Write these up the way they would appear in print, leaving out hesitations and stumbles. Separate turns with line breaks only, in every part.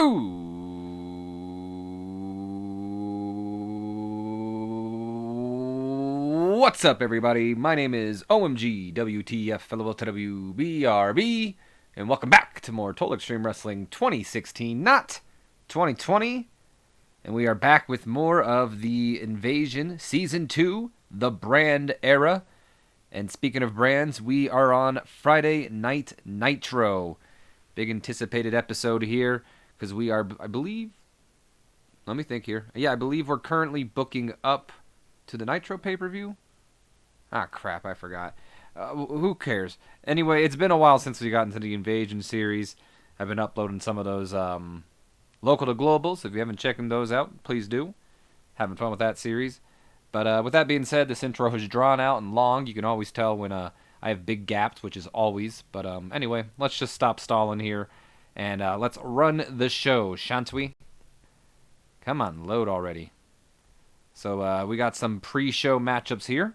Ooh. What's up, everybody? My name is OMG WTF BRB, and welcome back to more Total Extreme Wrestling 2016, not 2020. And we are back with more of the Invasion Season 2, the Brand Era. And speaking of brands, we are on Friday Night Nitro. Big anticipated episode here, because we are, I believe, let me think here. Yeah, I believe we're currently booking up to the Nitro pay-per-view. Ah, crap, I forgot. Who cares? Anyway, it's been a while since we got into the Invasion series. I've been uploading some of those local to globals. If you haven't checked those out, please do. Having fun with that series. But with that being said, this intro is drawn out and long. You can always tell when I have big gaps, which is always. But anyway, let's just stop stalling here. And let's run the show, shan't we? Come on, load already. So we got some pre-show matchups here.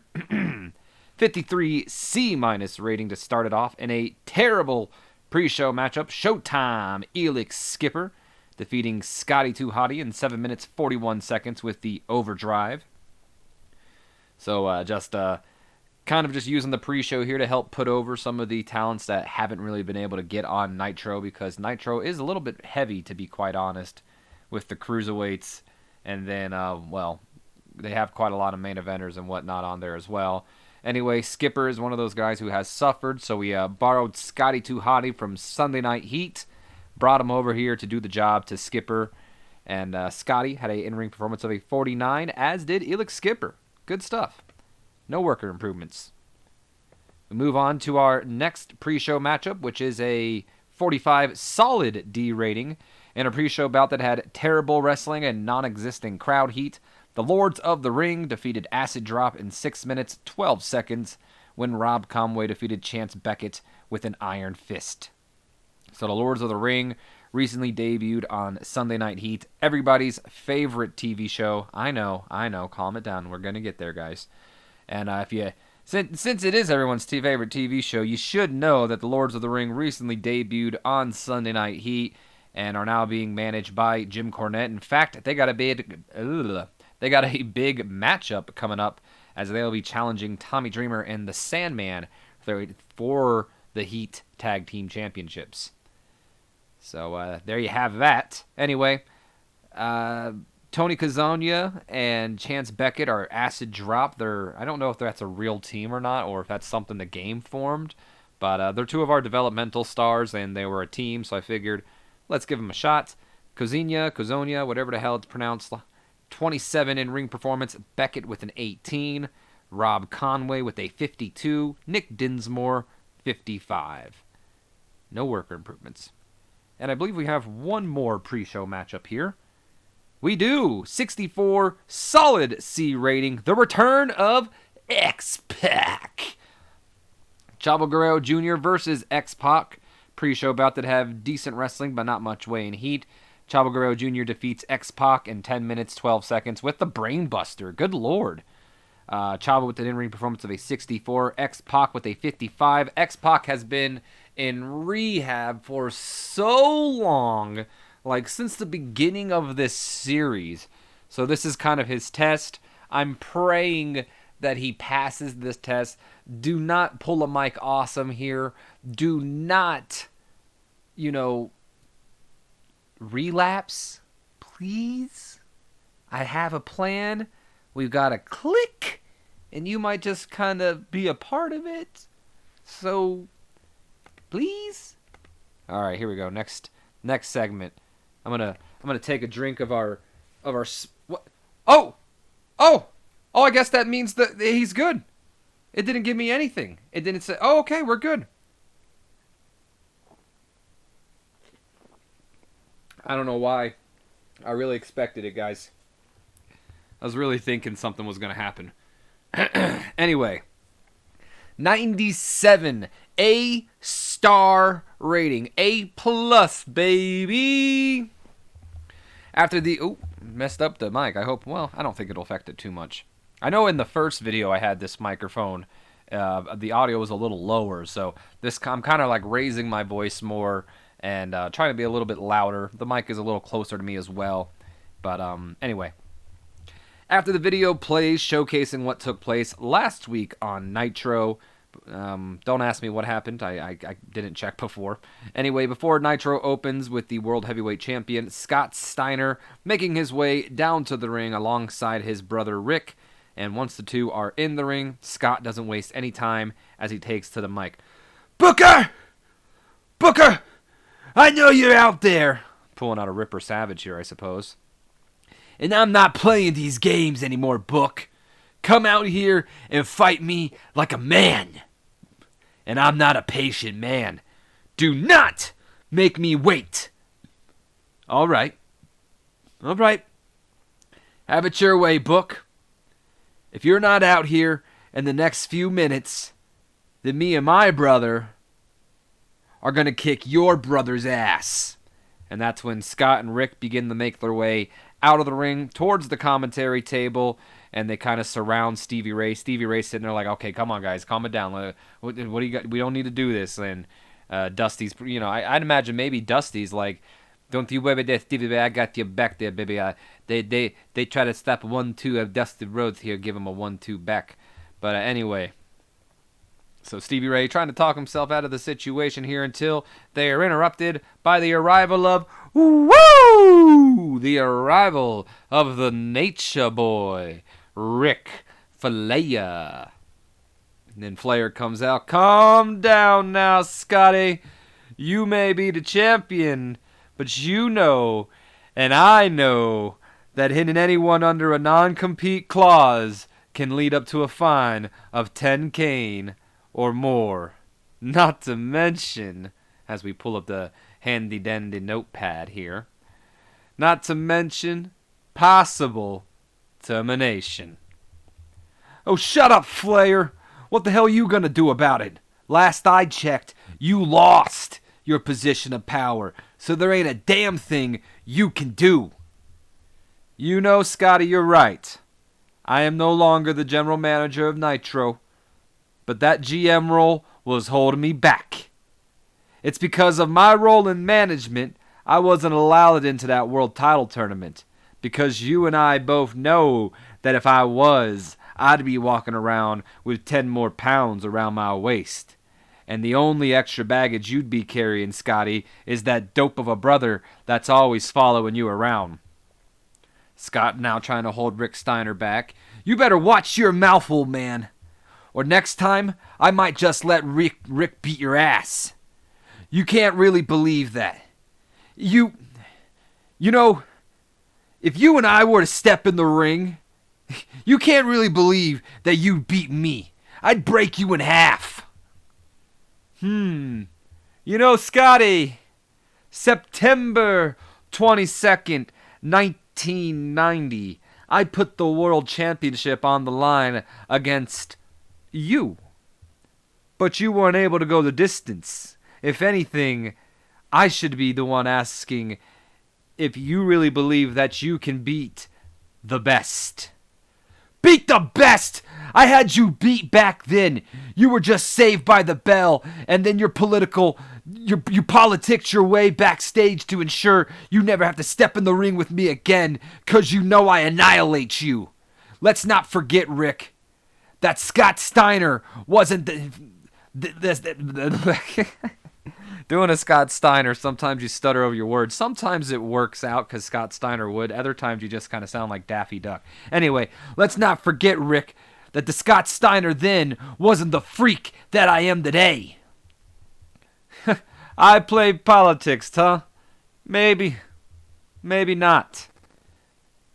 53 C- rating to start it off. In a terrible pre-show matchup, Showtime Elix Skipper defeating Scotty 2 Hottie in 7 minutes 41 seconds with the overdrive. So just kind of just using the pre-show here to help put over some of the talents that haven't really been able to get on Nitro, because Nitro is a little bit heavy, to be quite honest, with the cruiserweights. And then, well, they have quite a lot of main eventers and whatnot on there as well. Anyway, Skipper is one of those guys who has suffered, so we borrowed Scotty 2 Hottie from Sunday Night Heat, brought him over here to do the job to Skipper, and Scotty had an in-ring performance of a 49, as did Elix Skipper. Good stuff. No worker improvements. We move on to our next pre-show matchup, which is a 45 solid D rating, in a pre-show bout that had terrible wrestling and non-existing crowd heat. The Lords of the Ring defeated Acid Drop in 6 minutes 12 seconds when Rob Conway defeated Chance Beckett with an Iron Fist. So the Lords of the Ring recently debuted on Sunday Night Heat, everybody's favorite TV show. I know, calm it down. We're going to get there, guys. And since it is everyone's favorite TV show, you should know that the Lords of the Ring recently debuted on Sunday Night Heat and are now being managed by Jim Cornette. In fact, they got a big matchup coming up, as they'll be challenging Tommy Dreamer and the Sandman for the Heat Tag Team Championships. So there you have that. Anyway, Tony Kazania and Chance Beckett are Acid Drop. I don't know if that's a real team or not, or if that's something the game formed. But they're two of our developmental stars, and they were a team, so I figured, let's give them a shot. Kazonia, whatever the hell it's pronounced, 27 in-ring performance. Beckett with an 18. Rob Conway with a 52. Nick Dinsmore, 55. No worker improvements. And I believe we have one more pre-show matchup here. We do. 64 solid C rating. The return of X-Pac. Chavo Guerrero Jr. versus X-Pac. Pre-show bout that have decent wrestling, but not much way in heat. Chavo Guerrero Jr. defeats X-Pac in 10 minutes 12 seconds with the Brainbuster. Good lord. Chavo with an in-ring performance of a 64. X-Pac with a 55. X-Pac has been in rehab for so long, like since the beginning of this series. So this is kind of his test. I'm praying that he passes this test. Do not pull a Mike Awesome here. Do not, relapse. Please. I have a plan. We've got a click, and you might just kind of be a part of it. So, please. All right, here we go. Next segment. I'm gonna take a drink of our what? Oh. I guess that means that he's good. It didn't give me anything. It didn't say, "Oh, okay, we're good." I don't know why. I really expected it, guys. I was really thinking something was going to happen. Anyway, 97 A-star rating. A+, baby. After the... Oh, messed up the mic. I don't think it'll affect it too much. I know in the first video I had this microphone, the audio was a little lower, so I'm kind of like raising my voice more and trying to be a little bit louder. The mic is a little closer to me as well. But anyway, after the video plays showcasing what took place last week on Nitro, don't ask me what happened. I didn't check before. Anyway, before Nitro opens with the World Heavyweight Champion Scott Steiner making his way down to the ring alongside his brother Rick. And once the two are in the ring, Scott doesn't waste any time as he takes to the mic. Booker! Booker! I know you're out there! Pulling out a Ripper Savage here, I suppose. And I'm not playing these games anymore, Book. Come out here and fight me like a man. And I'm not a patient man. Do not make me wait. All right. All right. Have it your way, Book. If you're not out here in the next few minutes, then me and my brother are going to kick your brother's ass. And that's when Scott and Rick begin to make their way out of the ring towards the commentary table, and they kind of surround Stevie Ray. Stevie Ray's sitting there like, okay, come on, guys, calm it down. What do you got? We don't need to do this. And Dusty's, I'd imagine maybe Dusty's like, don't you worry there, Stevie Ray, I got your back there, baby. They try to stop 1-2 of Dusty Rhodes here, give him a 1-2 back. But anyway, so Stevie Ray trying to talk himself out of the situation here until they are interrupted by the arrival of the arrival of the Nature Boy, Rick Flair. And then Flair comes out. Calm down now, Scotty. You may be the champion, but you know, and I know, that hitting anyone under a non-compete clause can lead up to a fine of 10 cane or more. Not to mention, as we pull up the handy-dandy notepad here, not to mention possible termination. Oh, shut up, Flair. What the hell are you gonna do about it? Last I checked, you lost your position of power, so there ain't a damn thing you can do. You know, Scotty, you're right. I am no longer the general manager of Nitro, but that GM role was holding me back. It's because of my role in management I wasn't allowed into that world title tournament, because you and I both know that if I was, I'd be walking around with 10 more pounds around my waist. And the only extra baggage you'd be carrying, Scotty, is that dope of a brother that's always following you around. Scott now trying to hold Rick Steiner back. You better watch your mouth, old man. Or next time, I might just let Rick beat your ass. You can't really believe that. You know, if you and I were to step in the ring, you can't really believe that you'd beat me. I'd break you in half. You know, Scotty, September 22nd, 1990, I put the World Championship on the line against you. But you weren't able to go the distance. If anything, I should be the one asking if you really believe that you can beat the best. Beat the best! I had you beat back then. You were just saved by the bell, and then you politics your way backstage to ensure you never have to step in the ring with me again, 'cause you know I annihilate you. Let's not forget, Rick, that Scott Steiner wasn't Doing a Scott Steiner, sometimes you stutter over your words. Sometimes it works out because Scott Steiner would. Other times you just kind of sound like Daffy Duck. Anyway, let's not forget, Rick, that the Scott Steiner then wasn't the freak that I am today. I played politics, huh? Maybe. Maybe not.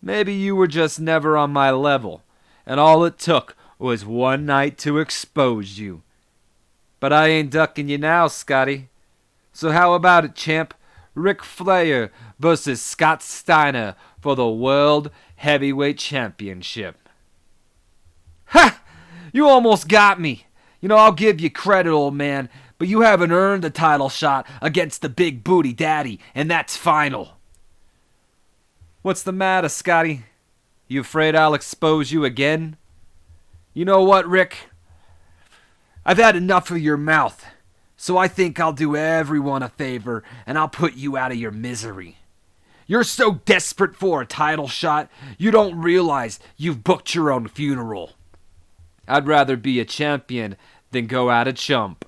Maybe you were just never on my level, and all it took was one night to expose you. But I ain't ducking you now, Scotty. So how about it, champ? Ric Flair versus Scott Steiner for the World Heavyweight Championship. Ha! You almost got me. You know, I'll give you credit, old man, but you haven't earned a title shot against the big booty daddy, and that's final. What's the matter, Scotty? You afraid I'll expose you again? You know what, Rick? I've had enough of your mouth.
So I think I'll do everyone a favor and I'll put you out of your misery. You're so desperate for a title shot, you don't realize you've booked your own funeral.
I'd rather be a champion than go out a chump.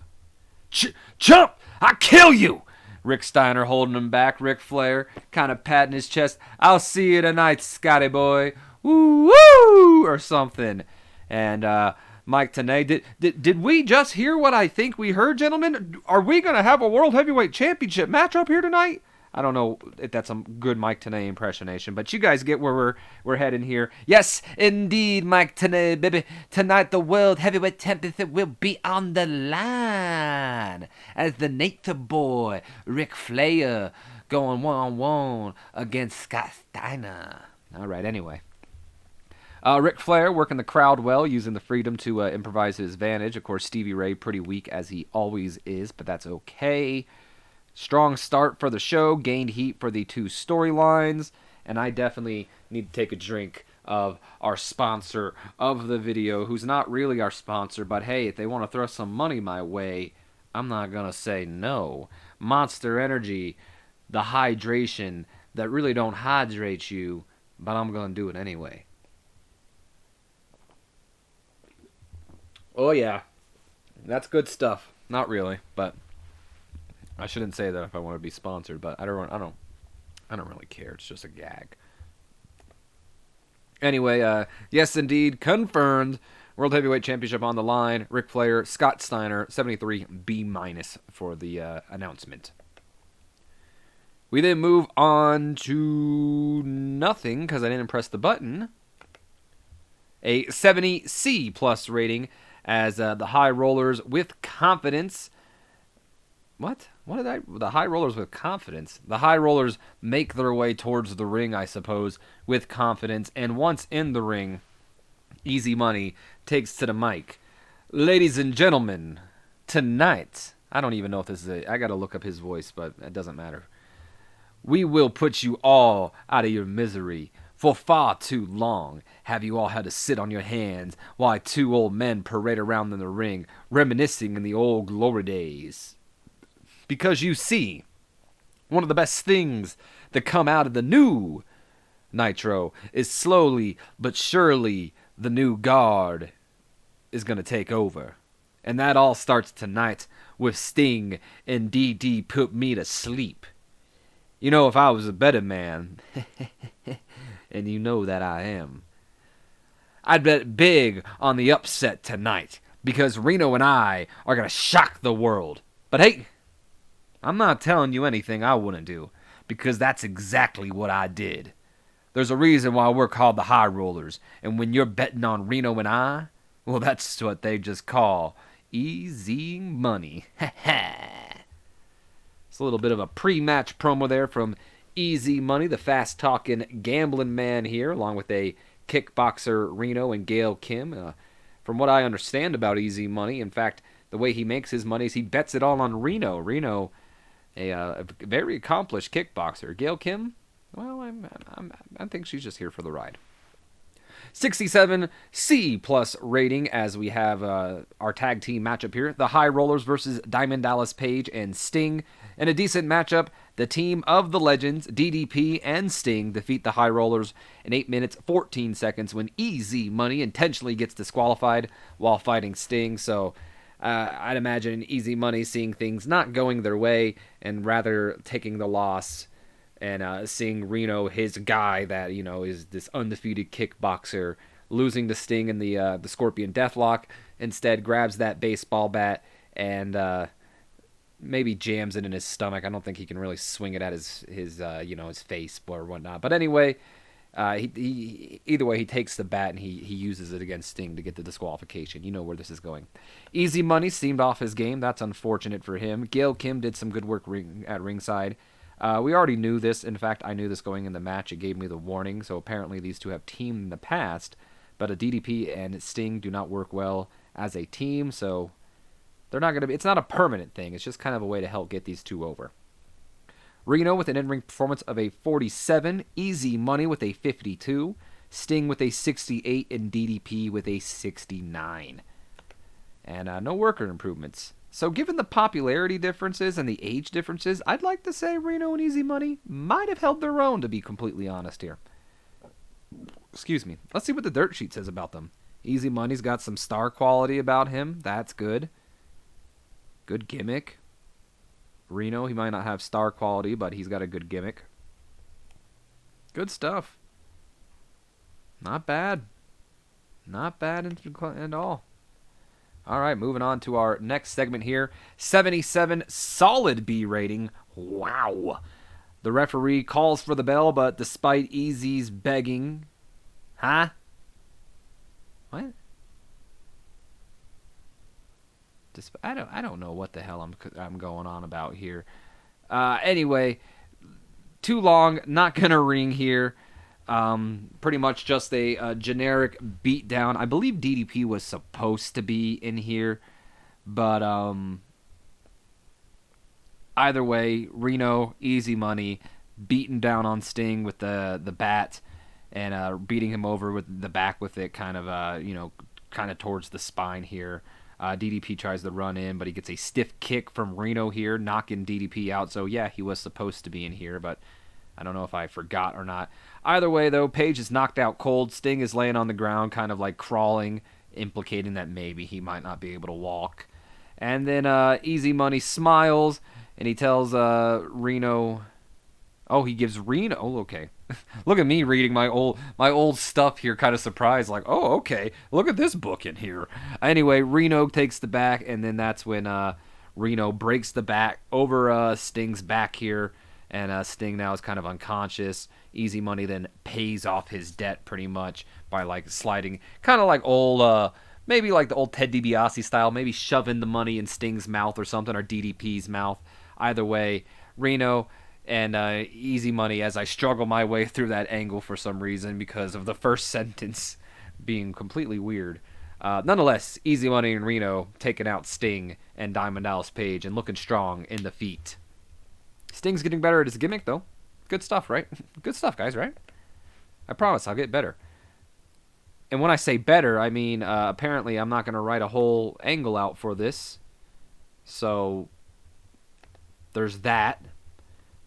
Chump! I'll kill you!
Rick Steiner holding him back. Ric Flair kind of patting his chest. I'll see you tonight, Scotty boy. Woo woo! Or something. And Mike Tenay, did we just hear what I think we heard, gentlemen? Are we going to have a World Heavyweight Championship match up here tonight? I don't know if that's a good Mike Tenay impersonation, but you guys get where we're heading here. Yes, indeed, Mike Tenay, baby. Tonight the World Heavyweight Championship will be on the line as the Nature Boy, Ric Flair, going one-on-one against Scott Steiner. All right, anyway. Ric Flair working the crowd well, using the freedom to improvise his advantage. Of course, Stevie Ray pretty weak as he always is, but that's okay. Strong start for the show, gained heat for the two storylines, and I definitely need to take a drink of our sponsor of the video, who's not really our sponsor, but hey, if they want to throw some money my way, I'm not going to say no. Monster Energy, the hydration that really don't hydrate you, but I'm going to do it anyway. Oh yeah, that's good stuff. Not really, but I shouldn't say that if I want to be sponsored, but I don't really care. It's just a gag. Anyway, yes indeed, confirmed. World Heavyweight Championship on the line. Ric Flair, Scott Steiner, 73 B- for the announcement. We then move on to nothing because I didn't press the button. A 70 C+ rating as the High Rollers with confidence. What? The High Rollers with confidence? The High Rollers make their way towards the ring, I suppose, with confidence. And once in the ring, Easy Money takes to the mic. Ladies and gentlemen, tonight, I don't even know if this is I gotta look up his voice, but it doesn't matter. We will put you all out of your misery. For far too long have you all had to sit on your hands while two old men parade around in the ring, reminiscing in the old glory days. Because you see, one of the best things that come out of the new Nitro is slowly but surely the new guard is going to take over. And that all starts tonight with Sting and DD Put Me to Sleep. You know, if I was a better man, and you know that I am, I'd bet big on the upset tonight, because Reno and I are going to shock the world. But hey, I'm not telling you anything I wouldn't do, because that's exactly what I did. There's a reason why we're called the High Rollers, and when you're betting on Reno and I, well, that's what they just call easy money. It's a little bit of a pre-match promo there from Easy Money, the fast-talking gambling man here, along with a kickboxer Reno and Gail Kim. From what I understand about Easy Money, in fact, the way he makes his money is he bets it all on Reno. Reno, a very accomplished kickboxer. Gail Kim, well, I think she's just here for the ride. 67 C+ rating as we have our tag team matchup here. The High Rollers versus Diamond Dallas Page and Sting. In a decent matchup, the team of the legends, DDP and Sting, defeat the High Rollers in 8 minutes, 14 seconds when Easy Money intentionally gets disqualified while fighting Sting. So I'd imagine Easy Money seeing things not going their way and rather taking the loss and seeing Reno, his guy that, you know, is this undefeated kickboxer, losing to Sting in the Scorpion Deathlock, instead grabs that baseball bat and maybe jams it in his stomach. I don't think he can really swing it at his face or whatnot. But anyway, either way, he takes the bat and he uses it against Sting to get the disqualification. You know where this is going. Easy Money seemed off his game. That's unfortunate for him. Gail Kim did some good work at ringside. We already knew this. In fact, I knew this going in the match. It gave me the warning. So apparently these two have teamed in the past. But a DDP and Sting do not work well as a team. So they're not going to be... It's not a permanent thing. It's just kind of a way to help get these two over. Reno with an in-ring performance of a 47. Easy Money with a 52. Sting with a 68. And DDP with a 69. And no worker improvements So given the popularity differences and the age differences, I'd like to say Reno and Easy Money might have held their own, to be completely honest here. Excuse me. Let's see what the dirt sheet says about them. Easy Money's got some star quality about him. That's good. Good gimmick. Reno, he might not have star quality, but he's got a good gimmick. Good stuff. Not bad. Not bad at all. All right, moving on to our next segment here. 77 solid B rating. Wow. The referee calls for the bell, but despite Easy's begging... Huh? What? I don't know what the hell I'm going on about here. Anyway, too long, not gonna ring here. Pretty much just a generic beatdown. I believe DDP was supposed to be in here, but either way, Reno, Easy Money, beating down on Sting with the bat and beating him over with the back with it, kind of towards the spine here. DDP tries to run in, but he gets a stiff kick from Reno here, knocking DDP out. So yeah, he was supposed to be in here, but I don't know if I forgot or not. Either way, though, Page is knocked out cold. Sting is laying on the ground, kind of like crawling, implicating that maybe he might not be able to walk. And then Easy Money smiles, and he tells Reno... Oh, he gives Reno... Oh, okay. Look at me reading my old stuff here, kind of surprised, like, oh, okay, look at this book in here. Anyway, Reno takes the back, and then that's when Reno breaks the back over Sting's back here, and Sting now is kind of unconscious. Easy Money then pays off his debt pretty much by like sliding, kind of like old, maybe like the old Ted DiBiase style, maybe shoving the money in Sting's mouth or something, or DDP's mouth. Either way, Reno and Easy Money, as I struggle my way through that angle for some reason because of the first sentence being completely weird. Nonetheless, Easy Money and Reno taking out Sting and Diamond Dallas Page and looking strong in the feet. Sting's getting better at his gimmick, though. Good stuff, right? Good stuff, guys, right? I promise I'll get better. And when I say better, I mean, apparently I'm not going to write a whole angle out for this. So, there's that.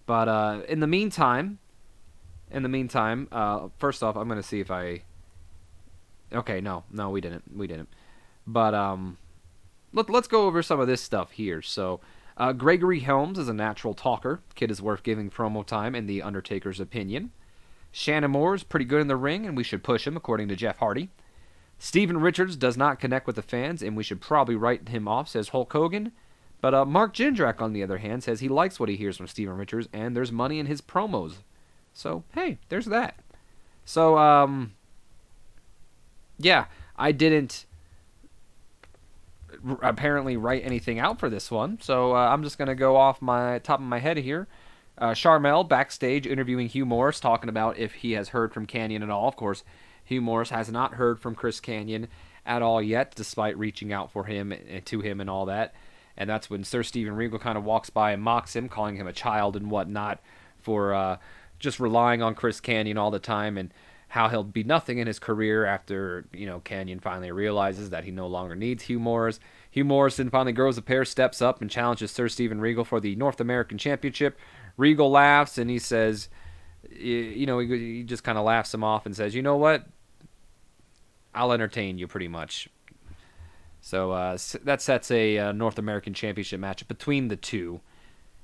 But in the meantime, first off, I'm going to see if I... Okay, no, we didn't. But let's go over some of this stuff here. So, Gregory Helms is a natural talker. Kid is worth giving promo time in The Undertaker's opinion. Shannon Moore is pretty good in the ring, and we should push him, according to Jeff Hardy. Steven Richards does not connect with the fans, and we should probably write him off, says Hulk Hogan. But Mark Jindrak, on the other hand, says he likes what he hears from Steven Richards, and there's money in his promos. So, hey, there's that. So, yeah, I didn't apparently write anything out for this one, so I'm just going to go off my top of my head here. Sharmell backstage interviewing Hugh Morris, talking about if he has heard from Kanyon at all. Of course, Hugh Morris has not heard from Chris Kanyon at all yet, despite reaching out for him to him and all that. And that's when Sir Steven Regal kind of walks by and mocks him, calling him a child and whatnot for just relying on Chris Kanyon all the time, and how he'll be nothing in his career after, Kanyon finally realizes that he no longer needs Hugh Morris. Hugh Morris then finally grows a pair, steps up, and challenges Sir Steven Regal for the North American Championship. Regal laughs, and he says, he just kind of laughs him off and says, you know what? I'll entertain you pretty much. So that sets a North American Championship match between the two.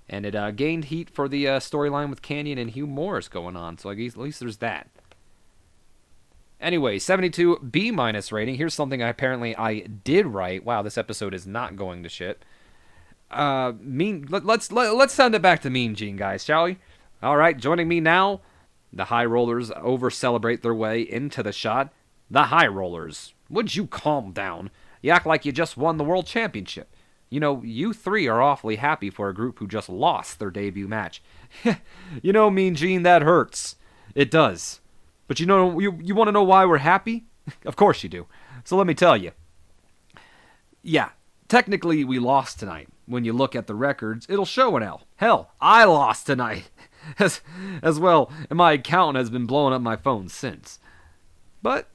And it gained heat for the storyline with Kanyon and Hugh Morris going on. So at least there's that. Anyway, 72 B- rating. Here's something I did write. Wow, this episode is not going to shit. Let's send it back to Mean Gene, guys, shall we? All right, joining me now, the High Rollers over-celebrate their way into the shot. The High Rollers, would you calm down? You act like you just won the World Championship. You three are awfully happy for a group who just lost their debut match. Mean Gene, that hurts. It does. But you want to know why we're happy? Of course you do. So let me tell you. Yeah, technically we lost tonight. When you look at the records, it'll show an L. Hell, I lost tonight. As well, and my account has been blowing up my phone since. But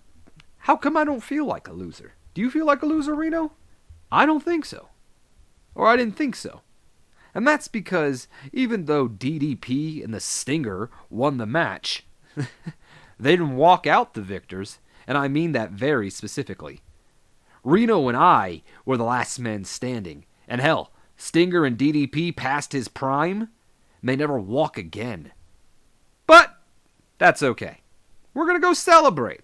how come I don't feel like a loser? Do you feel like a loser, Reno? I don't think so.
or I didn't think so. And that's because even though DDP and the Stinger won the match, they didn't walk out the victors, and I mean that very specifically. Reno and I were the last men standing, and hell, Stinger and DDP passed his prime, may never walk again. But that's okay. We're going to go celebrate.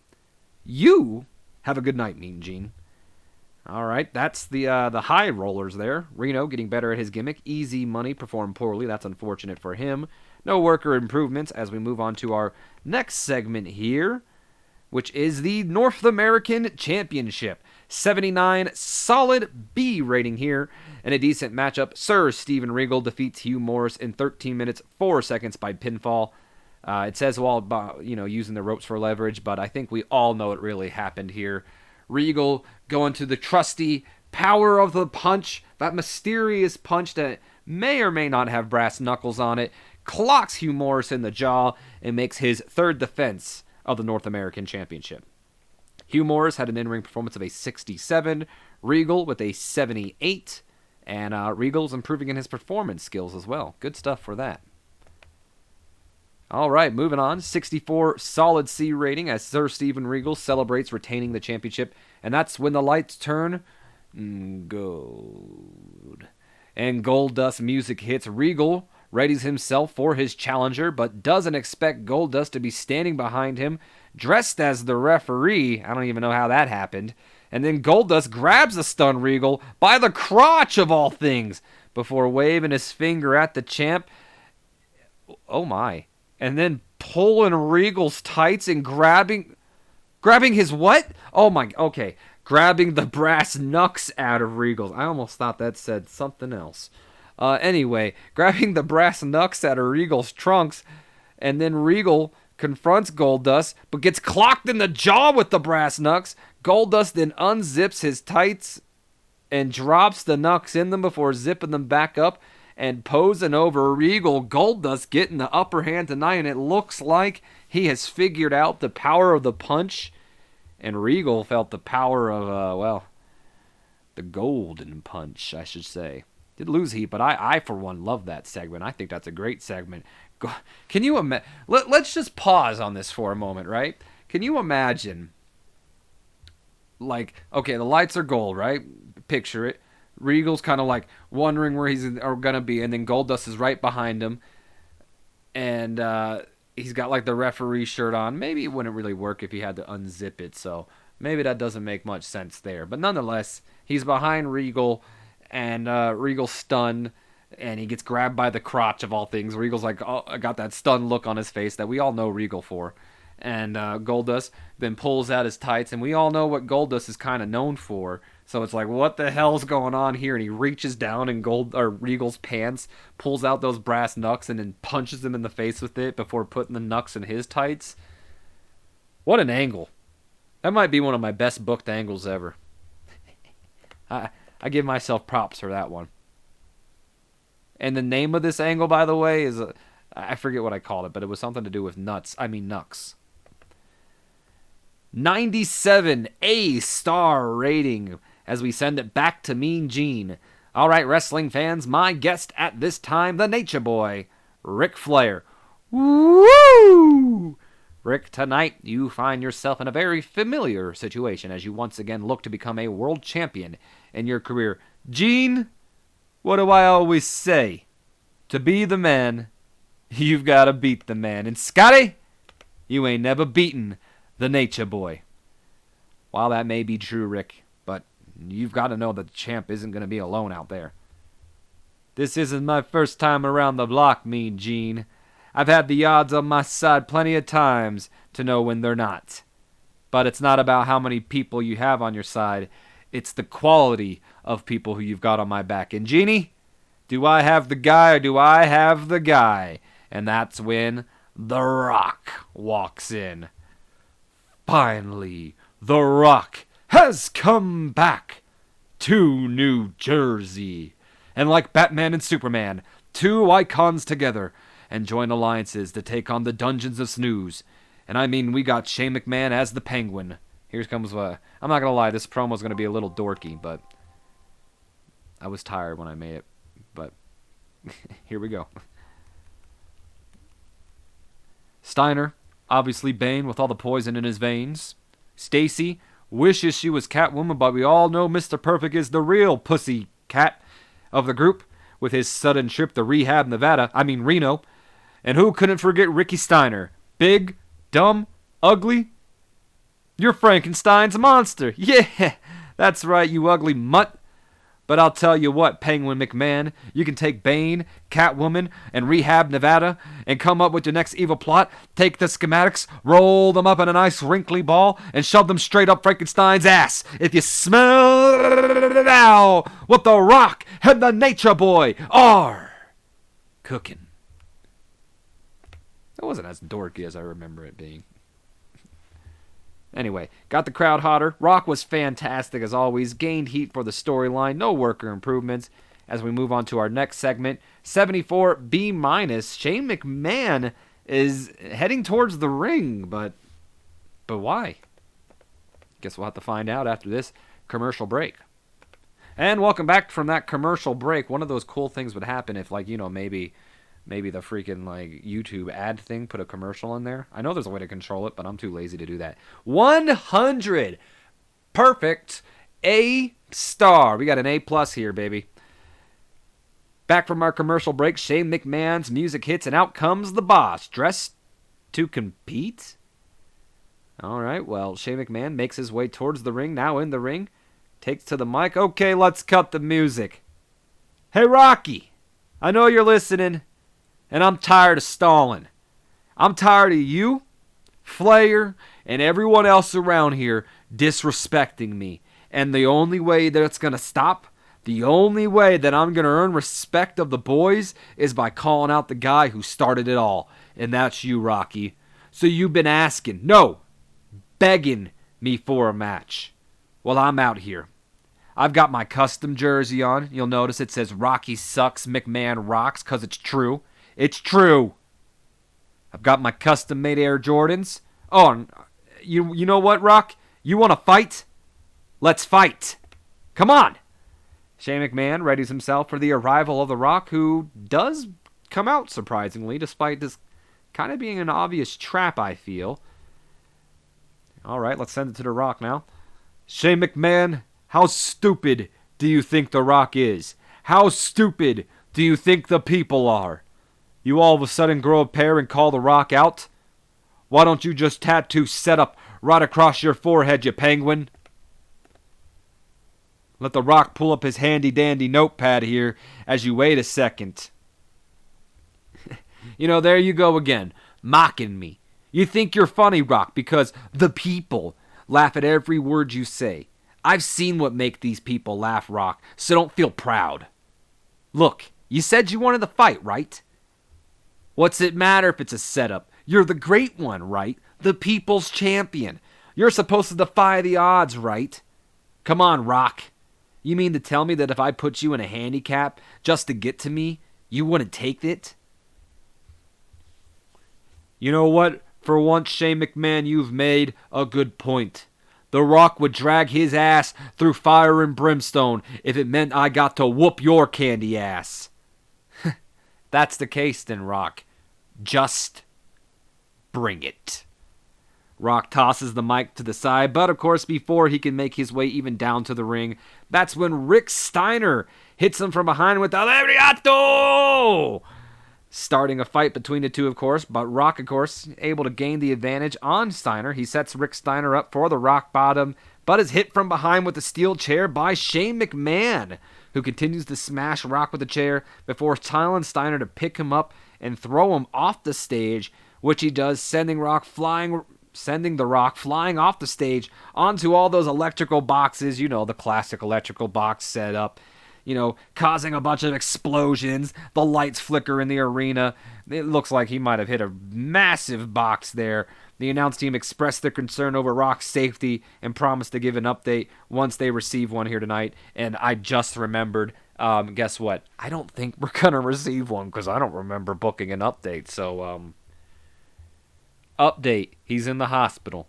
You have a good night, Mean Gene. All right, that's the high rollers there. Reno getting better at his gimmick. Easy Money performed poorly. That's unfortunate for him. No worker improvements as we move on to our next segment here, which is the North American Championship. 79 solid B rating here, and a decent matchup. Sir Steven Regal defeats Hugh Morris in 13 minutes 4 seconds by pinfall. It says while using the ropes for leverage, but I think we all know it really happened here. Regal going to the trusty power of the punch, that mysterious punch that may or may not have brass knuckles on it, clocks Hugh Morris in the jaw and makes his third defense of the North American Championship. Hugh Morris had an in-ring performance of a 67, Regal with a 78, and Regal's improving in his performance skills as well. Good stuff for that. All right, moving on. 64 solid C rating as Sir Steven Regal celebrates retaining the championship. And that's when the lights turn gold. And Goldust music hits. Regal readies himself for his challenger, but doesn't expect Goldust to be standing behind him, dressed as the referee. I don't even know how that happened. And then Goldust grabs the stunned Regal by the crotch of all things before waving his finger at the champ. Oh my. And then pulling Regal's tights and grabbing his what? Oh my, okay. Grabbing the brass knucks out of Regal's. I almost thought that said something else. Anyway, grabbing the brass knucks out of Regal's trunks, and then Regal confronts Goldust, but gets clocked in the jaw with the brass knucks. Goldust then unzips his tights and drops the knucks in them before zipping them back up and posing over Regal. Goldust getting the upper hand tonight, and it looks like he has figured out the power of the punch, and Regal felt the power of, the golden punch, I should say. Did lose heat, but I for one, love that segment. I think that's a great segment. Can you imagine? Let's just pause on this for a moment, right? Can you imagine, like, okay, the lights are gold, right? Picture it. Regal's kind of like wondering where he's going to be, and then Goldust is right behind him, and he's got like the referee shirt on. Maybe it wouldn't really work if he had to unzip it, so maybe that doesn't make much sense there. But nonetheless, he's behind Regal, and Regal's stunned, and he gets grabbed by the crotch of all things. Regal's like, oh, I got that stunned look on his face that we all know Regal for. And Goldust then pulls out his tights, and we all know what Goldust is kind of known for. So it's like, what the hell's going on here? And he reaches down in Regal's pants, pulls out those brass knucks, and then punches him in the face with it before putting the knucks in his tights. What an angle. That might be one of my best booked angles ever. I give myself props for that one. And the name of this angle, by the way, is... I forget what I called it, but it was something to do with nuts. I mean, knucks. 97 A-star rating as we send it back to Mean Gene. All right, wrestling fans, my guest at this time, the Nature Boy, Ric Flair. Woo! Rick, tonight you find yourself in a very familiar situation as you once again look to become a world champion in your career. Gene, what do I always say? To be the man, you've got to beat the man. And Scotty, you ain't never beaten the Nature Boy. While that may be true, Rick, but you've got to know that the champ isn't going to be alone out there. This isn't my first time around the block, Mean Gene. I've had the odds on my side plenty of times to know when they're not. But it's not about how many people you have on your side. It's the quality of people who you've got on my back. And Jeannie, do I have the guy or do I have the guy? And that's when The Rock walks in. Finally, The Rock has come back to New Jersey. And like Batman and Superman, two icons together and join alliances to take on the Dungeons of Snooze. And I mean, we got Shane McMahon as the Penguin. Here comes I'm not going to lie, this promo is going to be a little dorky, but I was tired when I made it, but here we go. Steiner, obviously Bane with all the poison in his veins. Stacy wishes she was Catwoman, but we all know Mr. Perfect is the real pussy cat of the group with his sudden trip to Reno. And who couldn't forget Ricky Steiner? Big, dumb, ugly. You're Frankenstein's monster. Yeah, that's right, you ugly mutt. But I'll tell you what, Penguin McMahon, you can take Bane, Catwoman, and Rehab Nevada and come up with your next evil plot, take the schematics, roll them up in a nice wrinkly ball, and shove them straight up Frankenstein's ass. If you smell now what the Rock and the Nature Boy are cooking. That wasn't as dorky as I remember it being. Anyway, got the crowd hotter. Rock was fantastic as always. Gained heat for the storyline. No worker improvements. As we move on to our next segment, 74 B-. Shane McMahon is heading towards the ring, but why? Guess we'll have to find out after this commercial break. And welcome back from that commercial break. One of those cool things would happen if, like, you know, maybe the freaking, like, YouTube ad thing put a commercial in there. I know there's a way to control it, but I'm too lazy to do that. 100! Perfect. A star. We got an A+ here, baby. Back from our commercial break, Shane McMahon's music hits, and out comes the boss, dressed to compete? All right, well, Shane McMahon makes his way towards the ring, now in the ring, takes to the mic. Okay, let's cut the music. Hey, Rocky, I know you're listening. And I'm tired of stalling. I'm tired of you, Flair, and everyone else around here disrespecting me. And the only way that it's going to stop, the only way that I'm going to earn respect of the boys is by calling out the guy who started it all. And that's you, Rocky. So you've been asking, no, begging me for a match. Well, I'm out here. I've got my custom jersey on. You'll notice it says Rocky sucks, McMahon rocks, because it's true. It's true. I've got my custom-made Air Jordans. Oh, and you know what, Rock? You want to fight? Let's fight. Come on. Shane McMahon readies himself for the arrival of The Rock, who does come out surprisingly, despite this kind of being an obvious trap, I feel. All right, let's send it to The Rock now. Shane McMahon, how stupid do you think The Rock is? How stupid do you think the people are? You all of a sudden grow a pair and call The Rock out? Why don't you just tattoo setup right across your forehead, you penguin? Let The Rock pull up his handy-dandy notepad here as you wait a second. You know, there you go again, mocking me. You think you're funny, Rock, because the people laugh at every word you say. I've seen what make these people laugh, Rock, so don't feel proud. Look, you said you wanted to fight, right? What's it matter if it's a setup? You're the great one, right? The people's champion. You're supposed to defy the odds, right? Come on, Rock. You mean to tell me that if I put you in a handicap just to get to me, you wouldn't take it? You know what? For once, Shane McMahon, you've made a good point. The Rock would drag his ass through fire and brimstone if it meant I got to whoop your candy ass. That's the case then, Rock. Just bring it. Rock tosses the mic to the side, but of course before he can make his way even down to the ring, that's when Rick Steiner hits him from behind with the Lariato! Starting a fight between the two, of course, but Rock, of course, able to gain the advantage on Steiner. He sets Rick Steiner up for the rock bottom, but is hit from behind with a steel chair by Shane McMahon, who continues to smash Rock with the chair before telling Steiner to pick him up and throw him off the stage, which he does, sending the Rock flying off the stage onto all those electrical boxes, you know, the classic electrical box setup, you know, causing a bunch of explosions, the lights flicker in the arena. It looks like he might have hit a massive box there. The announce team expressed their concern over Rock's safety and promised to give an update once they receive one here tonight. And I just remembered, guess what? I don't think we're going to receive one because I don't remember booking an update. So, update. He's in the hospital.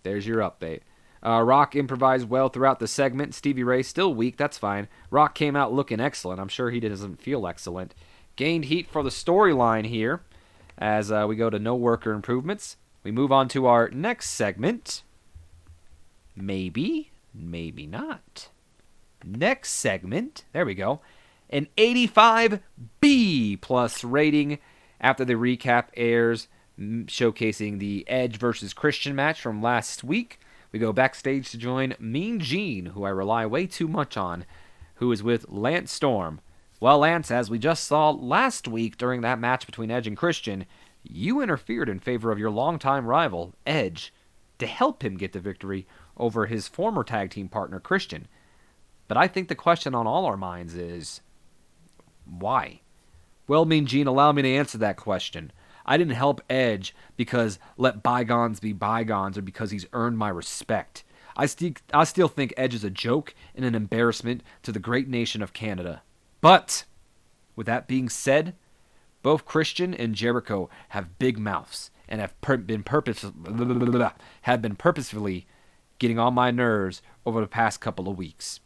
There's your update. Rock improvised well throughout the segment. Stevie Ray still weak, that's fine. Rock came out looking excellent. I'm sure he doesn't feel excellent. Gained heat for the storyline here as we go to no worker improvements. We move on to our next segment. Maybe, maybe not. Next segment, there we go. An 85 B plus rating after the recap airs, showcasing the Edge versus Christian match from last week. We go backstage to join Mean Gene, who I rely way too much on, who is with Lance Storm. Well, Lance, as we just saw last week during that match between Edge and Christian, you interfered in favor of your longtime rival, Edge, to help him get the victory over his former tag team partner, Christian. But I think the question on all our minds is, why? Well, Mean Gene, allow me to answer that question. I didn't help Edge because let bygones be bygones or because he's earned my respect. I still think Edge is a joke and an embarrassment to the great nation of Canada. But, with that being said, both Christian and Jericho have big mouths and have been purposefully getting on my nerves over the past couple of weeks.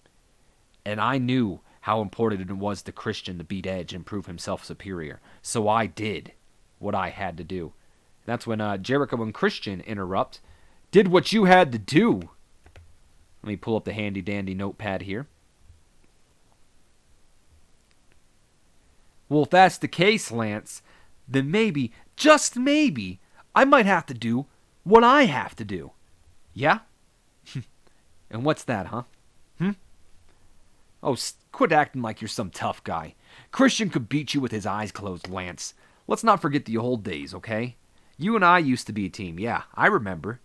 And I knew how important it was to Christian to beat Edge and prove himself superior. So I did what I had to do. That's when Jericho and Christian interrupt. Did what you had to do. Let me pull up the handy-dandy notepad here. Well, if that's the case, Lance, then maybe, just maybe, I might have to do what I have to do. Yeah? And what's that, huh? Oh, quit acting like you're some tough guy. Christian could beat you with his eyes closed, Lance. Let's not forget the old days, okay? You and I used to be a team, yeah, I remember.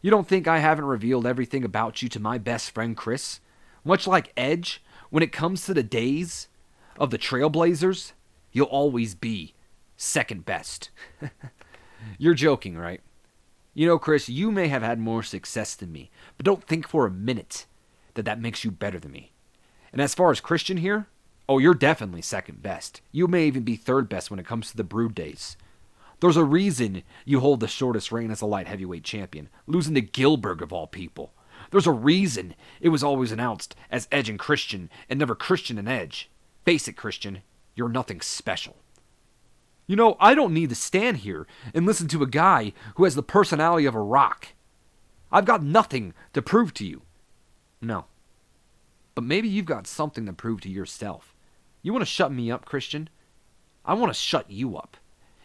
You don't think I haven't revealed everything about you to my best friend, Chris? Much like Edge, when it comes to the days of the Trailblazers, you'll always be second best. You're joking, right? You know, Chris, you may have had more success than me, but don't think for a minute that makes you better than me. And as far as Christian here, oh, you're definitely second best. You may even be third best when it comes to the Brood days. There's a reason you hold the shortest reign as a light heavyweight champion, losing to Gilbert of all people. There's a reason it was always announced as Edge and Christian and never Christian and Edge. Face it, Christian, you're nothing special. You know, I don't need to stand here and listen to a guy who has the personality of a rock. I've got nothing to prove to you. No. But maybe you've got something to prove to yourself. You want to shut me up, Christian? I want to shut you up.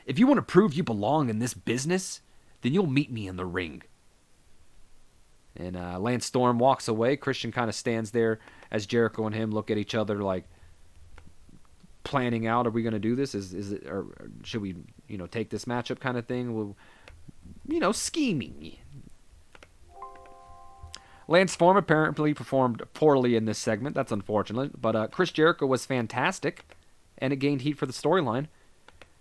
If you want to prove you belong in this business, then you'll meet me in the ring. And Lance Storm walks away. Christian kind of stands there as Jericho and him look at each other like planning out, are we going to do this? Is it, or should we, take this matchup kind of thing? Well, scheming. Lance Storm apparently performed poorly in this segment. That's unfortunate. But Chris Jericho was fantastic, and it gained heat for the storyline.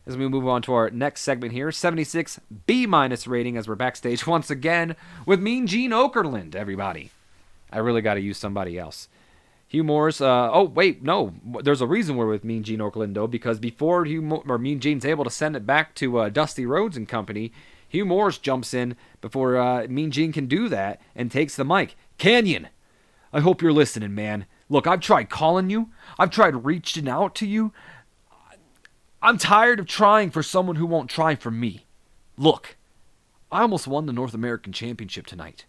As we move on to our next segment here, 76 B- rating as we're backstage once again with Mean Gene Okerlund, everybody. I really got to use somebody else. Hugh Morris, there's a reason we're with Mean Gene Okerlund, though, because before Mean Gene's able to send it back to Dusty Rhodes and company, Hugh Morris jumps in before Mean Gene can do that and takes the mic. Canyon, I hope you're listening, man. Look, I've tried calling you. I've tried reaching out to you. I'm tired of trying for someone who won't try for me. Look, I almost won the North American Championship tonight.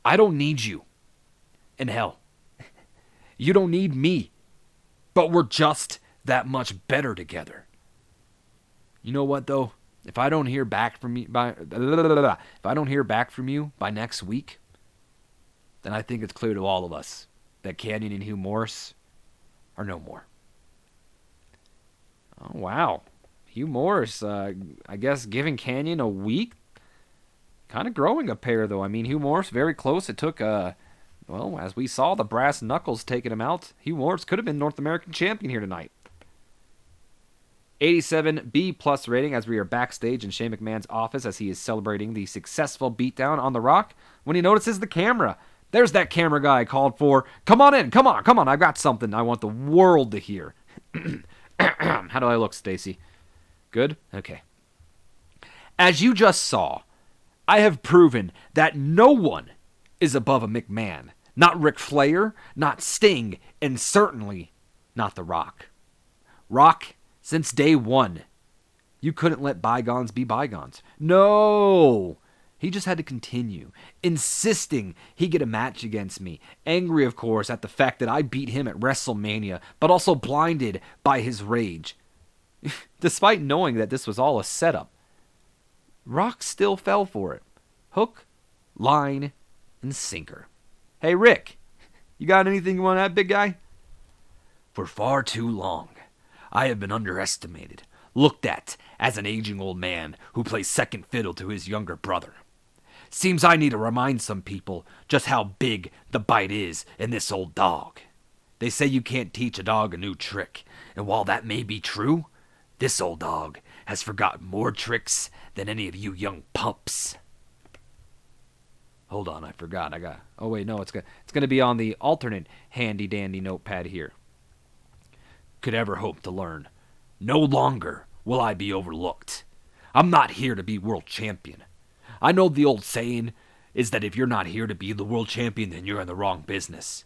I don't need you. And hell, you don't need me. But we're just that much better together. You know what, though? If I don't hear back from you by next week, then I think it's clear to all of us that Canyon and Hugh Morris are no more. Oh, wow. Hugh Morris, I guess giving Canyon a week. Kind of growing a pair, though. I mean, Hugh Morris, very close. It took, as we saw, the brass knuckles taking him out. Hugh Morris could have been North American champion here tonight. 87 B+ rating as we are backstage in Shane McMahon's office as he is celebrating the successful beatdown on The Rock when he notices the camera. There's that camera guy I called for. Come on in. Come on. I've got something I want the world to hear. How do I look, Stacy? Good? Okay. As you just saw, I have proven that no one is above a McMahon. Not Ric Flair, not Sting, and certainly not The Rock. Rock, since day one, you couldn't let bygones be bygones. No! He just had to continue, insisting he get a match against me. Angry, of course, at the fact that I beat him at WrestleMania, but also blinded by his rage. Despite knowing that this was all a setup, Rock still fell for it. Hook, line, and sinker. Hey, Rick, you got anything you want to add, big guy? For far too long, I have been underestimated, looked at as an aging old man who plays second fiddle to his younger brother. Seems I need to remind some people just how big the bite is in this old dog. They say you can't teach a dog a new trick, and while that may be true, this old dog has forgotten more tricks than any of you young pups. Hold on, I forgot. Oh wait, no, it's gonna be on the alternate handy dandy notepad here. Could ever hope to learn. No longer will I be overlooked. I'm not here to be world champion. I know the old saying is that if you're not here to be the world champion, then you're in the wrong business.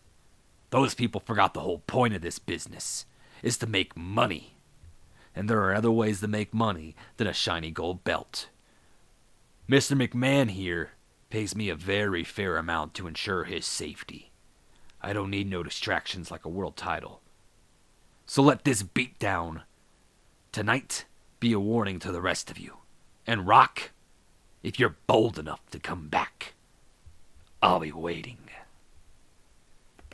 Those people forgot the whole point of this business is to make money. And there are other ways to make money than a shiny gold belt. Mr. McMahon here pays me a very fair amount to ensure his safety. I don't need no distractions like a world title. So let this beatdown tonight be a warning to the rest of you. And Rock, if you're bold enough to come back, I'll be waiting.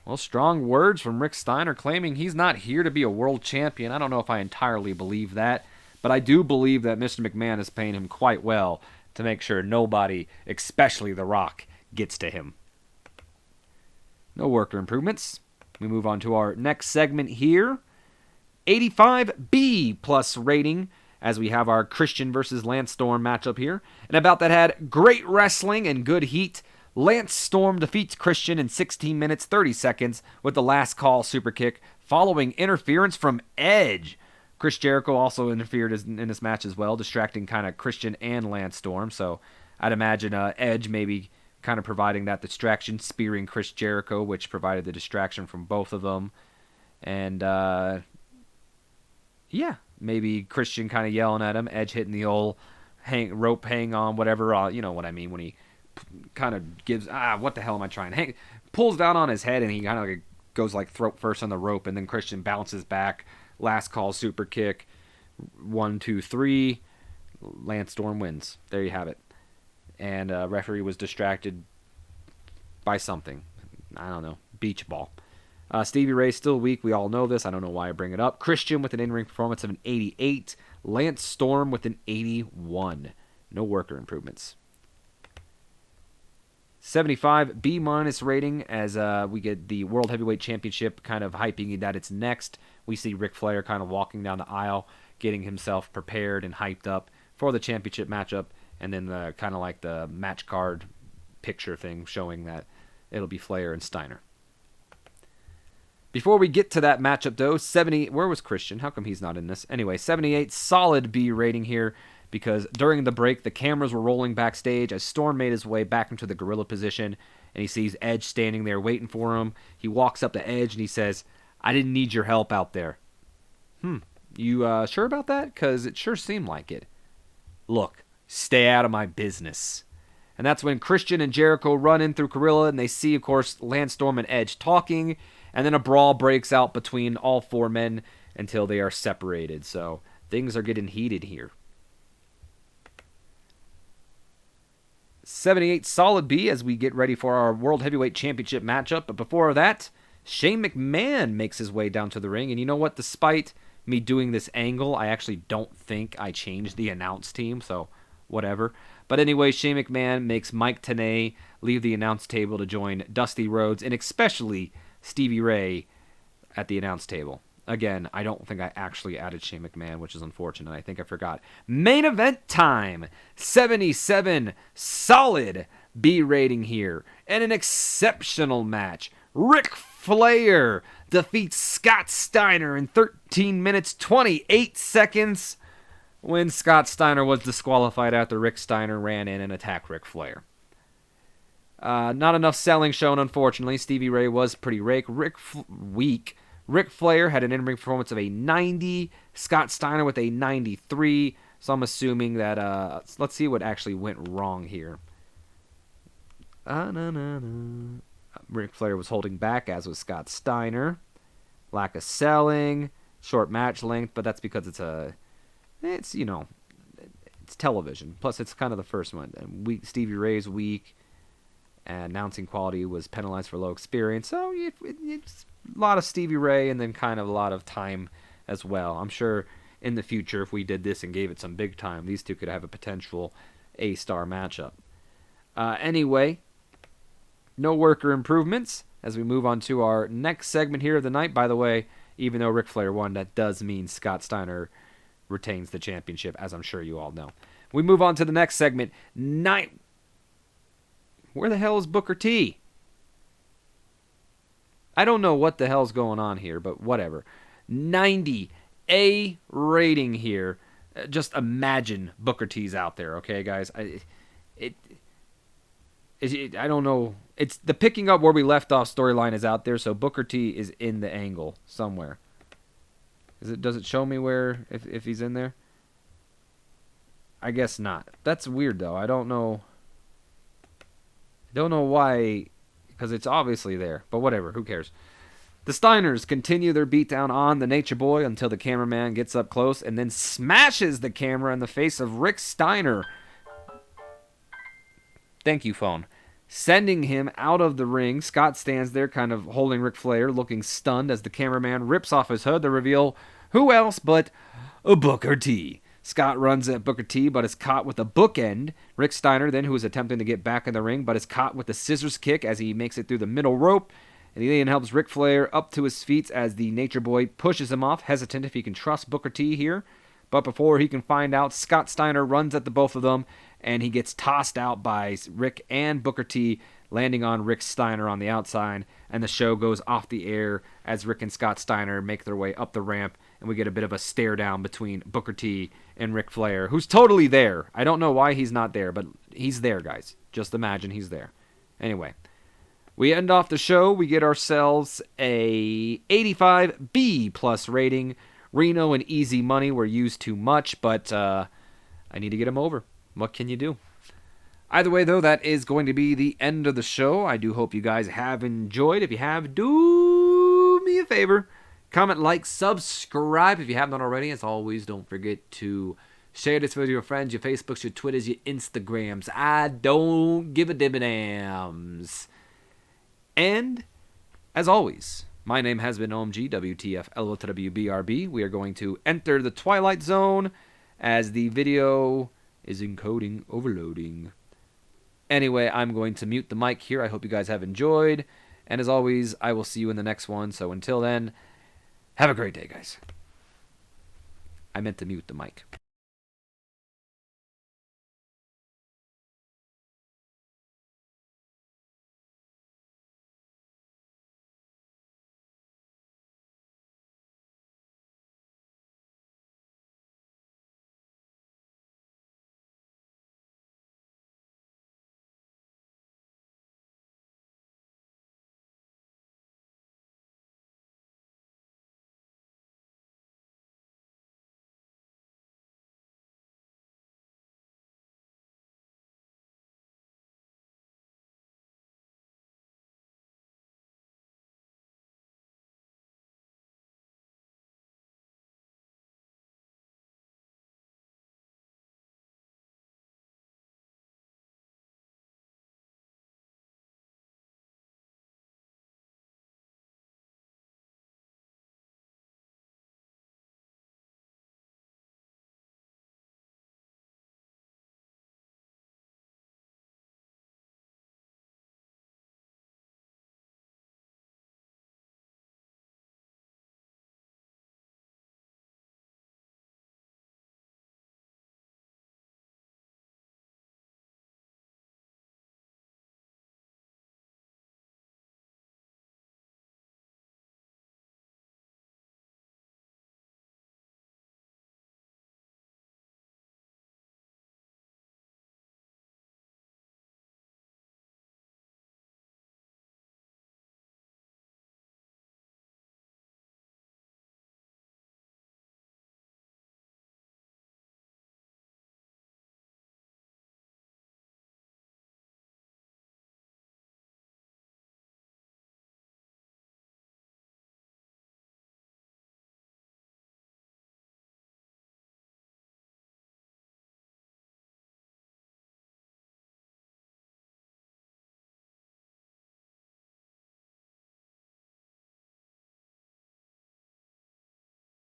Well, strong words from Rick Steiner claiming he's not here to be a world champion. I don't know if I entirely believe that, but I do believe that Mr. McMahon is paying him quite well to make sure nobody, especially The Rock, gets to him. No worker improvements. We move on to our next segment here. 85B plus rating as we have our Christian versus Lance Storm matchup here. And about that had great wrestling and good heat. Lance Storm defeats Christian in 16 minutes 30 seconds with the last call super kick following interference from Edge. Chris Jericho also interfered in this match as well, distracting kind of Christian and Lance Storm. So I'd imagine Edge maybe kind of providing that distraction, spearing Chris Jericho, which provided the distraction from both of them. And yeah, maybe Christian kind of yelling at him, Edge hitting the old rope hang on, whatever, you know what I mean, when he kind of gives, what the hell am I trying? Pulls down on his head and he kind of like goes like throat first on the rope, and then Christian bounces back. Last call super kick. 1, 2, 3. Lance Storm wins. There you have it. And referee was distracted by something. I don't know. Beach ball. Stevie Ray still weak. We all know this. I don't know why I bring it up. Christian with an in-ring performance of an 88. Lance Storm with an 81. No worker improvements. 75 B- rating as we get the World Heavyweight Championship kind of hyping that it's next. We see Ric Flair kind of walking down the aisle, getting himself prepared and hyped up for the championship matchup, and then the kind of like the match card picture thing showing that it'll be Flair and Steiner. Before we get to that matchup though, 70, where was Christian? How come he's not in this? Anyway, 78 solid B rating here, because during the break, the cameras were rolling backstage as Storm made his way back into the gorilla position, and he sees Edge standing there waiting for him. He walks up to Edge and he says, "I didn't need your help out there." You sure about that? Because it sure seemed like it. Look, stay out of my business. And that's when Christian and Jericho run in through Gorilla, and they see, of course, Lance Storm and Edge talking, and then a brawl breaks out between all four men until they are separated. So things are getting heated here. 78 solid B as we get ready for our World Heavyweight Championship matchup. But before that, Shane McMahon makes his way down to the ring. And you know what? Despite me doing this angle, I actually don't think I changed the announce team. So whatever. But anyway, Shane McMahon makes Mike Tenay leave the announce table to join Dusty Rhodes and especially Stevie Ray at the announce table. Again, I don't think I actually added Shane McMahon, which is unfortunate. I think I forgot. Main event time. 77 solid B rating here. And an exceptional match. Ric Flair defeats Scott Steiner in 13 minutes 28 seconds when Scott Steiner was disqualified after Rick Steiner ran in and attacked Ric Flair.
Not enough selling shown, unfortunately. Stevie Ray was pretty weak. Ric Flair had an in-ring performance of a 90. Scott Steiner with a 93. So I'm assuming that, let's see what actually went wrong here. Ric Flair was holding back, as was Scott Steiner. Lack of selling, short match length, but that's because it's television. Plus, it's kind of the first one. Stevie Ray's weak, and announcing quality was penalized for low experience. So it's a lot of Stevie Ray, and then kind of a lot of time as well. I'm sure in the future, if we did this and gave it some big time, these two could have a potential A-star matchup. Anyway, no worker improvements as we move on to our next segment here of the night. By the way, even though Ric Flair won, that does mean Scott Steiner retains the championship, as I'm sure you all know. We move on to the next segment. Where the hell is Booker T? I don't know what the hell's going on here, but whatever. 90 A rating here. Just imagine Booker T's out there, okay, guys? I don't know. It's the picking up where we left off storyline is out there, so Booker T is in the angle somewhere. Does it show me where if he's in there? I guess not. That's weird though. I don't know why, because it's obviously there. But whatever, who cares? The Steiners continue their beatdown on the Nature Boy until the cameraman gets up close and then smashes the camera in the face of Rick Steiner. Thank you, phone. Sending him out of the ring. Scott stands there kind of holding Ric Flair, looking stunned as the cameraman rips off his hood to reveal who else but Booker T. Scott runs at Booker T, but is caught with a bookend. Rick Steiner, then, who is attempting to get back in the ring, but is caught with a scissors kick as he makes it through the middle rope. And he then helps Ric Flair up to his feet as the Nature Boy pushes him off, hesitant if he can trust Booker T here. But before he can find out, Scott Steiner runs at the both of them, and he gets tossed out by Rick and Booker T, landing on Rick Steiner on the outside, and the show goes off the air as Rick and Scott Steiner make their way up the ramp, and we get a bit of a stare down between Booker T and Ric Flair, who's totally there. I don't know why he's not there, but he's there, guys. Just imagine he's there. Anyway, we end off the show. We get ourselves a 85 B+ rating. Reno and Easy Money were used too much, but I need to get him over. What can you do? Either way, though, that is going to be the end of the show. I do hope you guys have enjoyed. If you have, do me a favor. Comment, like, subscribe if you haven't done already. As always, don't forget to share this with your friends, your Facebooks, your Twitters, your Instagrams. I don't give a dividends. And, as always, my name has been OMG, WTF, LOTWBRB. We are going to enter the Twilight Zone as the video is encoding, overloading. Anyway, I'm going to mute the mic here. I hope you guys have enjoyed. And as always, I will see you in the next one. So until then, have a great day, guys. I meant to mute the mic.